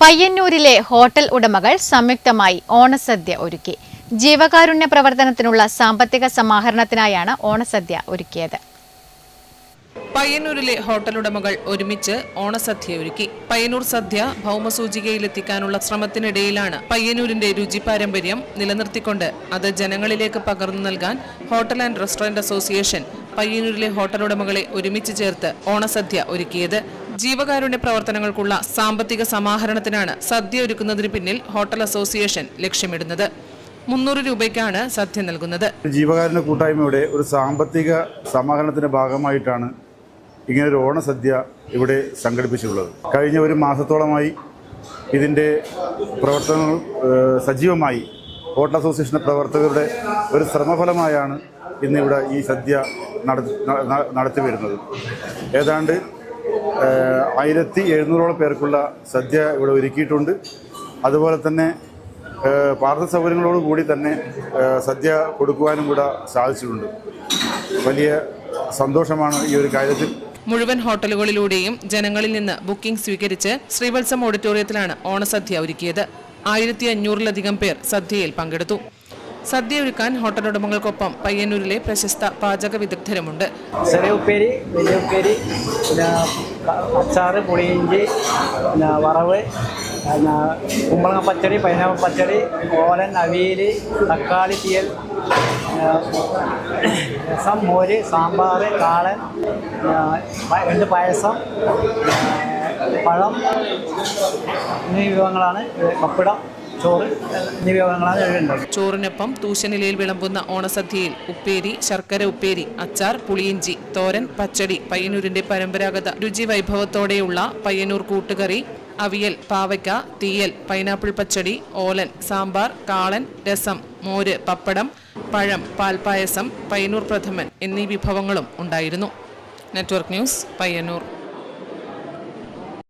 പയ്യന്നൂരിലെ hotel ഉടമകൾ സംയുക്തമായി ഓണസദ്യ ഒരുക്കി. ജീവകാരുണ്യ പ്രവർത്തനത്തിനുള്ള സാമ്പത്തിക സമാഹരണത്തിനായാണ് ഓണസദ്യ ഒരുക്കിയത്. പയ്യന്നൂരിലെ ഹോട്ടൽ ഉടമകൾ ഒരുമിച്ച് ഓണസദ്യ ഒരുക്കി. പയ്യന്നൂർ സദ്യ ഭൗമസൂചികയിലെത്തിക്കാനുള്ള ശ്രമത്തിനിടയിലാണ് പയ്യന്നൂരിന്റെ രുചി പാരമ്പര്യം നിലനിർത്തിക്കൊണ്ട് അത് ജനങ്ങളിലേക്ക് പകർന്നു നൽകാൻ ഹോട്ടൽ ആൻഡ് റെസ്റ്റോറന്റ് അസോസിയേഷൻ പയ്യന്നൂരിലെ ഹോട്ടൽ ഉടമകളെ ഒരുമിച്ച് ചേർത്ത് ഓണസദ്യ ഒരുക്കിയത്. ജീവകാരുണ്യ പ്രവർത്തനങ്ങൾക്കുള്ള സാമ്പത്തിക സമാഹരണത്തിനാണ് സദ്യ ഒരുക്കുന്നതിന് പിന്നിൽ ഹോട്ടൽ അസോസിയേഷൻ ലക്ഷ്യമിടുന്നത്. 300 രൂപയ്ക്കാണ് സദ്യ നൽകുന്നത്. ജീവകാരുണ്യ കൂട്ടായ്മയുടെ ഒരു സാമ്പത്തിക സമാഹരണത്തിന്റെ ഭാഗമായിട്ടാണ് ഇങ്ങനൊരു ഓണസദ്യ ഇവിടെ സംഘടിപ്പിച്ചിട്ടുള്ളത്. കഴിഞ്ഞ ഒരു മാസത്തോളമായി ഇതിൻ്റെ പ്രവർത്തനങ്ങൾ സജീവമായി ഹോട്ടൽ അസോസിയേഷൻ പ്രവർത്തകരുടെ ഒരു ശ്രമഫലമായാണ് ഇന്നിവിടെ ഈ സദ്യ നടത്തി വരുന്നത്. ഏതാണ്ട് 1700ഓളം പേർക്കുള്ള സദ്യ ഇവിടെ ഒരുക്കിയിട്ടുണ്ട്. അതുപോലെ തന്നെ പാർശ്വ സൗകര്യങ്ങളോടുകൂടി തന്നെ സദ്യ കൊടുക്കുവാനും കൂടെ സാധിച്ചിട്ടുണ്ട്. വലിയ സന്തോഷമാണ് ഈ ഒരു കാര്യത്തിൽ. മുഴുവൻ ഹോട്ടലുകളിലൂടെയും ജനങ്ങളിൽ നിന്ന് ബുക്കിംഗ് സ്വീകരിച്ച് ശ്രീവത്സം ഓഡിറ്റോറിയത്തിലാണ് ഓണസദ്യ ഒരുക്കിയത്. 1500-ലധികം പേർ സദ്യയിൽ പങ്കെടുത്തു. സദ്യ ഒരുക്കാൻ ഹോട്ടൽ ഉടമകൾക്കൊപ്പം പയ്യന്നൂരിലെ പ്രശസ്ത പാചക വിദഗ്ധരുമുണ്ട്. ചെറിയ ഉപ്പേരി, വലിയ ഉപ്പേരി, പിന്നെ അച്ചാറ്, പുളിയിഞ്ചി, പിന്നെ വറവ്, പിന്നെ കുമ്പളങ്ങ പച്ചടി, പൈനാപ്പിൾ പച്ചടി, ഓലൻ, അവിയൽ, തക്കാളി തീയൽ, രസം, മോര്, സാമ്പാർ, കാളൻ, 2 പായസം, പഴം എന്നീ വിഭവങ്ങളാണ്. പപ്പടം, ചോറ് എന്നീ വിഭവങ്ങളാണ് ഇവിടെ. ചോറിനൊപ്പം തൂശനിലയിൽ വിളമ്പുന്ന ഓണസദ്യയിൽ ഉപ്പേരി, ശർക്കര ഉപ്പേരി, അച്ചാർ, പുളിയിഞ്ചി, തോരൻ, പച്ചടി, പയ്യന്നൂരിന്റെ പരമ്പരാഗത രുചി വൈഭവത്തോടെയുള്ള പയ്യന്നൂർ കൂട്ടുകറി, അവിയൽ, പാവയ്ക്ക, തീയൽ, പൈനാപ്പിൾ പച്ചടി, ഓലൻ, സാമ്പാർ, കാളൻ, രസം, മോര്, പപ്പടം, പഴം, പാൽപ്പായസം, പയ്യന്നൂർ പ്രഥമൻ എന്നീ വിഭവങ്ങളും ഉണ്ടായിരുന്നു. Network news, Payyanur.